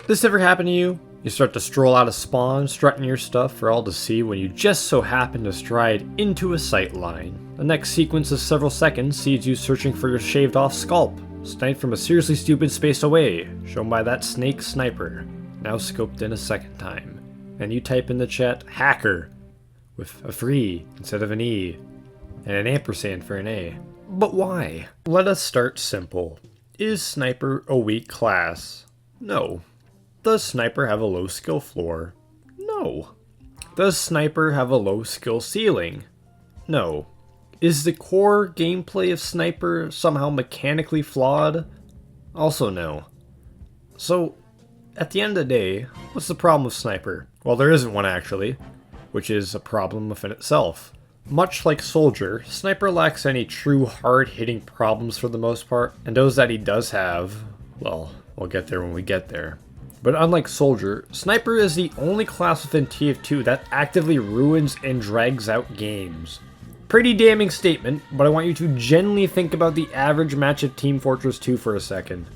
This ever happen to you? You start to stroll out of spawn, strutting your stuff for all to see when you just so happen to stride into a sight line. The next sequence of several seconds sees you searching for your shaved off scalp, sniped from a seriously stupid space away, shown by that snake sniper, now scoped in a second time. And you type in the chat, hacker, with a free instead of an E, and an ampersand for an A. But why? Let us start simple. Is sniper a weak class? No. Does sniper have a low skill floor? No. Does sniper have a low skill ceiling? No. Is the core gameplay of sniper somehow mechanically flawed? Also no. So, at the end of the day, what's the problem with sniper? Well, there isn't one actually, which is a problem within itself. Much like Soldier, Sniper lacks any true hard-hitting problems for the most part, and those that he does have, well, we'll get there when we get there. But unlike Soldier, Sniper is the only class within TF2 that actively ruins and drags out games. Pretty damning statement, but I want you to genuinely think about the average match of Team Fortress 2 for a second.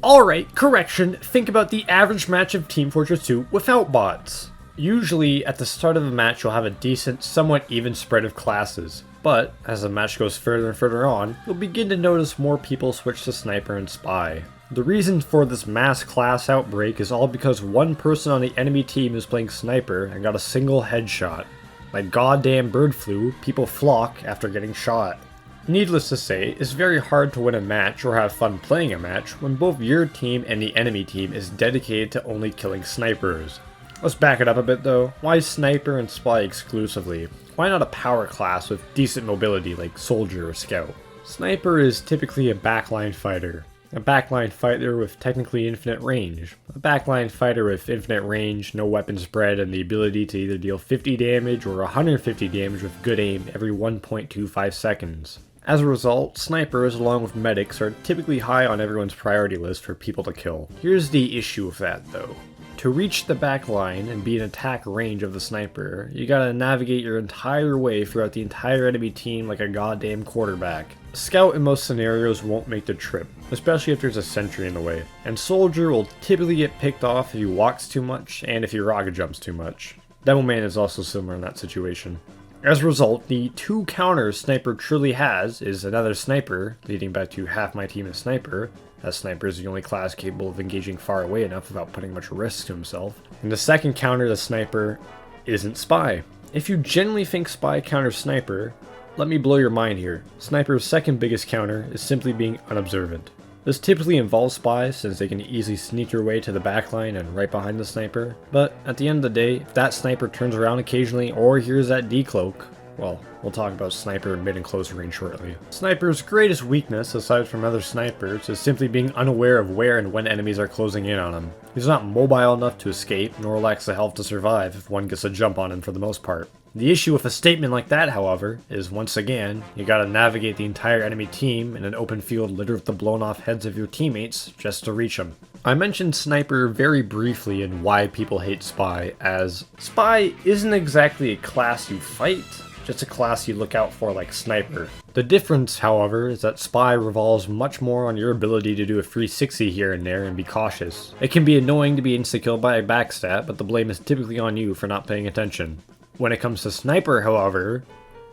Alright, correction, think about the average match of Team Fortress 2 without bots. Usually, at the start of the match you'll have a decent, somewhat even spread of classes, but as the match goes further and further on, you'll begin to notice more people switch to Sniper and Spy. The reason for this mass class outbreak is all because one person on the enemy team is playing Sniper and got a single headshot. Like goddamn bird flu, people flock after getting shot. Needless to say, it's very hard to win a match or have fun playing a match when both your team and the enemy team is dedicated to only killing snipers. Let's back it up a bit though. Why Sniper and Spy exclusively? Why not a power class with decent mobility like Soldier or Scout? Sniper is typically a backline fighter. A backline fighter with technically infinite range. A backline fighter with infinite range, no weapon spread, and the ability to either deal 50 damage or 150 damage with good aim every 1.25 seconds. As a result, snipers along with medics are typically high on everyone's priority list for people to kill. Here's the issue with that though. To reach the back line and be in attack range of the sniper, you gotta navigate your entire way throughout the entire enemy team like a goddamn quarterback. Scout in most scenarios won't make the trip, especially if there's a sentry in the way, and Soldier will typically get picked off if he walks too much and if he rocket jumps too much. Demoman is also similar in that situation. As a result, the two counters Sniper truly has is another Sniper, leading back to half my team is Sniper, as Sniper is the only class capable of engaging far away enough without putting much risk to himself. And the second counter to Sniper isn't Spy. If you genuinely think Spy counters Sniper, let me blow your mind here. Sniper's second biggest counter is simply being unobservant. This typically involves Spies since they can easily sneak their way to the backline and right behind the Sniper, but at the end of the day, if that Sniper turns around occasionally or hears that decloak, well, we'll talk about Sniper in mid and close range shortly. Sniper's greatest weakness, aside from other snipers, is simply being unaware of where and when enemies are closing in on him. He's not mobile enough to escape, nor lacks the health to survive if one gets a jump on him for the most part. The issue with a statement like that, however, is once again, you gotta navigate the entire enemy team in an open field littered with the blown off heads of your teammates just to reach them. I mentioned Sniper very briefly in why people hate Spy, as Spy isn't exactly a class you fight, just a class you look out for like Sniper. The difference, however, is that Spy revolves much more on your ability to do a 360 here and there and be cautious. It can be annoying to be insta-killed by a backstab, but the blame is typically on you for not paying attention. When it comes to Sniper, however,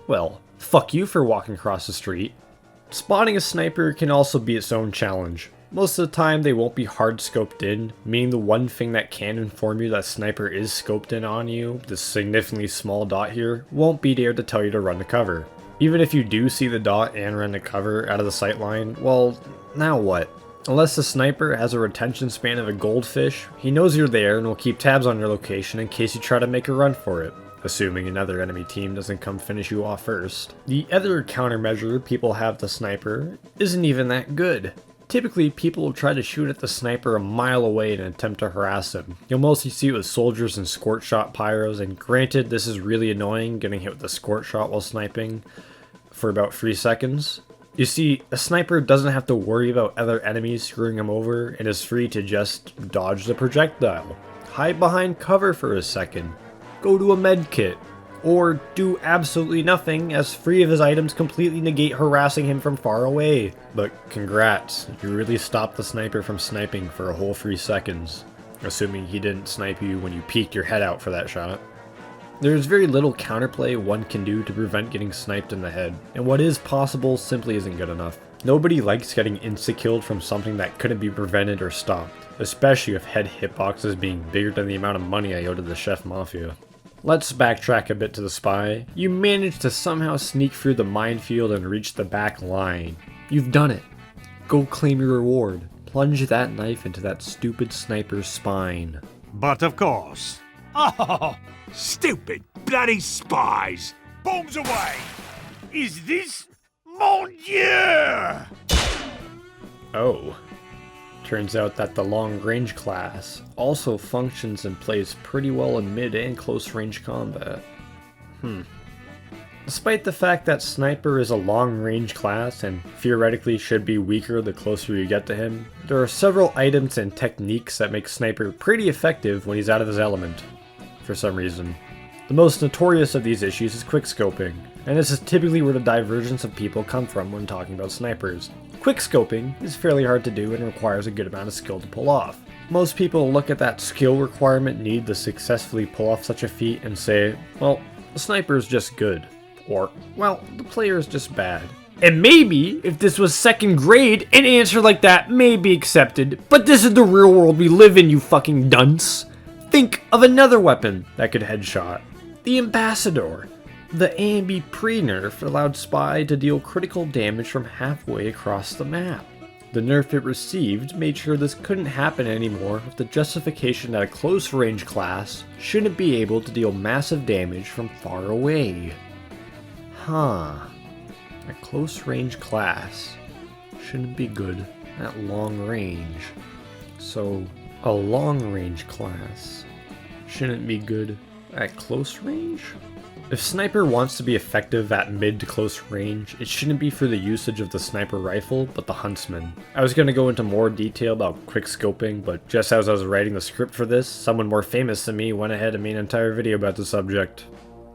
well, fuck you for walking across the street. Spotting a Sniper can also be its own challenge. Most of the time they won't be hard scoped in, meaning the one thing that can inform you that Sniper is scoped in on you, this significantly small dot here, won't be there to tell you to run to cover. Even if you do see the dot and run to cover out of the sight line, well, now what? Unless the Sniper has a retention span of a goldfish, he knows you're there and will keep tabs on your location in case you try to make a run for it. Assuming another enemy team doesn't come finish you off first. The other countermeasure people have to Sniper isn't even that good. Typically, people will try to shoot at the Sniper a mile away in an attempt to harass him. You'll mostly see it with Soldiers and Squirt Shot pyros, and granted this is really annoying getting hit with the Squirt Shot while sniping for about 3 seconds. You see, a Sniper doesn't have to worry about other enemies screwing him over and is free to just dodge the projectile. Hide behind cover for a second. go to a med kit, or do absolutely nothing as 3 of his items completely negate harassing him from far away. But congrats, you really stopped the sniper from sniping for a whole 3 seconds, assuming he didn't snipe you when you peeked your head out for that shot. There's very little counterplay one can do to prevent getting sniped in the head, and what is possible simply isn't good enough. Nobody likes getting insta-killed from something that couldn't be prevented or stopped, especially with head hitboxes being bigger than the amount of money I owe to the Chef Mafia. Let's backtrack a bit to the spy. You managed to somehow sneak through the minefield and reach the back line. You've done it. Go claim your reward. Plunge that knife into that stupid sniper's spine. But of course. Oh, stupid bloody spies! Bombs away! Is this mon Dieu? Oh. Turns out that the long-range class also functions and plays pretty well in mid and close-range combat. Despite the fact that Sniper is a long-range class and theoretically should be weaker the closer you get to him, there are several items and techniques that make Sniper pretty effective when he's out of his element, for some reason. The most notorious of these issues is Quickscoping, and this is typically where the divergence of people come from when talking about snipers. Quickscoping is fairly hard to do and requires a good amount of skill to pull off. Most people look at that skill requirement needed to successfully pull off such a feat and say, well, the sniper is just good. Or, well, the player is just bad. And maybe, if this was second grade, an answer like that may be accepted, but this is the real world we live in, you fucking dunce. Think of another weapon that could headshot. The Ambassador. The AMB pre-nerf allowed Spy to deal critical damage from halfway across the map. The nerf it received made sure this couldn't happen anymore with the justification that a close-range class shouldn't be able to deal massive damage from far away. A close-range class shouldn't be good at long range. So, a long-range class shouldn't be good at close range? If Sniper wants to be effective at mid to close range, it shouldn't be through the usage of the sniper rifle, but the huntsman. I was going to go into more detail about quickscoping, but just as I was writing the script for this, someone more famous than me went ahead and made an entire video about the subject.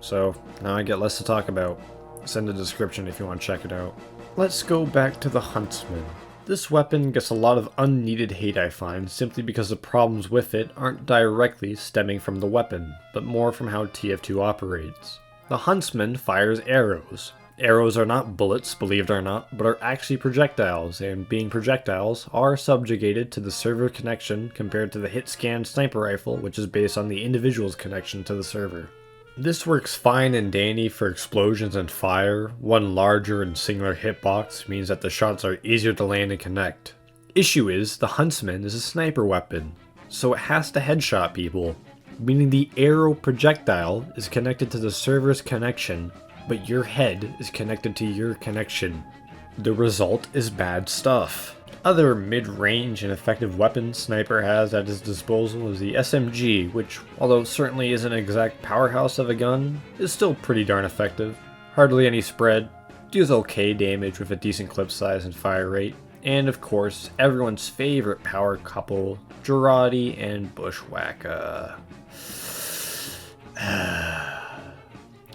So, now I get less to talk about. It's in the description if you want to check it out. Let's go back to the huntsman. This weapon gets a lot of unneeded hate, I find, simply because the problems with it aren't directly stemming from the weapon, but more from how TF2 operates. The huntsman fires arrows. Arrows are not bullets, believe it or not, but are actually projectiles, and being projectiles, are subjugated to the server connection compared to the hit-scan sniper rifle, which is based on the individual's connection to the server. This works fine and dandy for explosions and fire. One larger and singular hitbox means that the shots are easier to land and connect. Issue is, the huntsman is a sniper weapon, so it has to headshot people, meaning the arrow projectile is connected to the server's connection, but your head is connected to your connection. The result is bad stuff. Other mid-range and effective weapons Sniper has at his disposal is the SMG, which, although certainly isn't an exact powerhouse of a gun, is still pretty darn effective. Hardly any spread, deals okay damage with a decent clip size and fire rate, and of course, everyone's favorite power couple, Girardi and Bushwhacker.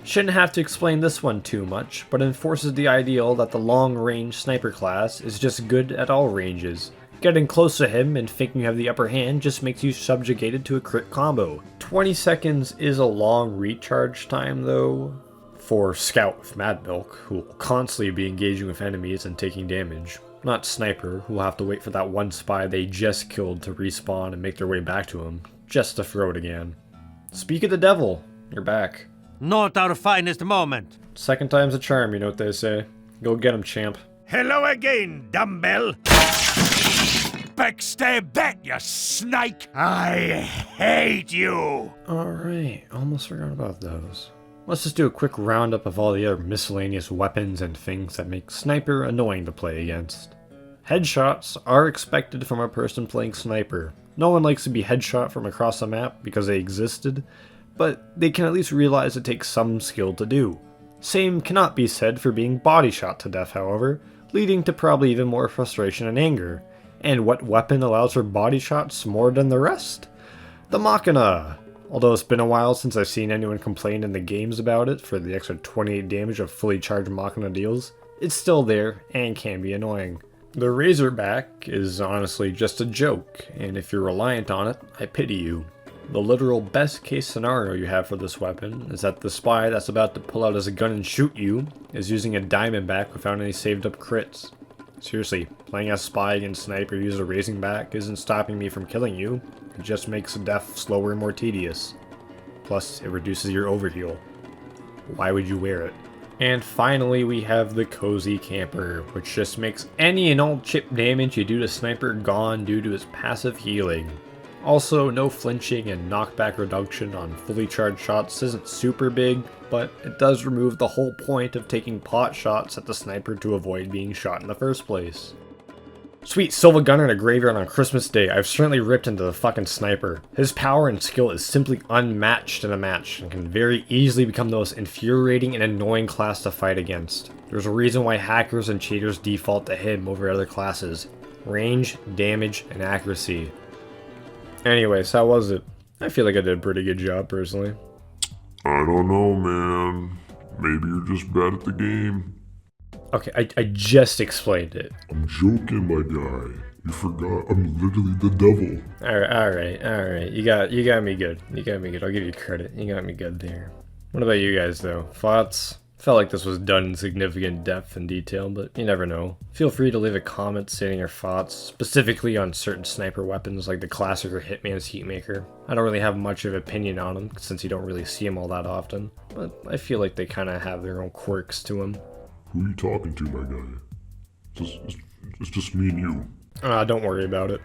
Shouldn't have to explain this one too much, but enforces the ideal that the long-range sniper class is just good at all ranges. Getting close to him and thinking you have the upper hand just makes you subjugated to a crit combo. 20 seconds is a long recharge time though, for Scout with Mad Milk, who will constantly be engaging with enemies and taking damage. Not Sniper, who will have to wait for that one spy they just killed to respawn and make their way back to him, just to throw it again. Speak of the devil, you're back. Not our finest moment. Second time's a charm, you know what they say. Go get him, champ. Hello again, dumbbell. Backstab that, you snake. I hate you. Alright, almost forgot about those. Let's just do a quick roundup of all the other miscellaneous weapons and things that make Sniper annoying to play against. Headshots are expected from a person playing Sniper. No one likes to be headshot from across the map because they existed, but they can at least realize it takes some skill to do. Same cannot be said for being body shot to death, however, leading to probably even more frustration and anger. And what weapon allows for body shots more than the rest? The Machina! Although it's been a while since I've seen anyone complain in the games about it for the extra 28 damage of fully charged Machina deals, it's still there and can be annoying. The Razorback is honestly just a joke, and if you're reliant on it, I pity you. The literal best case scenario you have for this weapon is that the spy that's about to pull out his gun and shoot you is using a Diamondback without any saved up crits. Seriously, playing as spy against sniper using a Razorback isn't stopping me from killing you, it just makes death slower and more tedious. Plus, it reduces your overheal. Why would you wear it? And finally, we have the Cozy Camper, which just makes any and all chip damage you do to Sniper gone due to its passive healing. Also, no flinching and knockback reduction on fully charged shots isn't super big, but it does remove the whole point of taking pot shots at the Sniper to avoid being shot in the first place. Sweet Silva Gunner in a graveyard on Christmas Day, I've certainly ripped into the fucking Sniper. His power and skill is simply unmatched in a match, and can very easily become the most infuriating and annoying class to fight against. There's a reason why hackers and cheaters default to him over other classes. Range, damage, and accuracy. Anyways, how was it? I feel like I did a pretty good job, personally. I don't know, man. Maybe you're just bad at the game. Okay, I just explained it. I'm joking, my guy. You forgot I'm literally the devil. Alright. You got me good. I'll give you credit. You got me good there. What about you guys, though? Thoughts? Felt like this was done in significant depth and detail, but you never know. Feel free to leave a comment stating your thoughts, specifically on certain sniper weapons like the classic or Hitman's Heatmaker. I don't really have much of an opinion on them, since you don't really see them all that often, but I feel like they kind of have their own quirks to them. Who are you talking to, my guy? It's just me and you. Don't worry about it.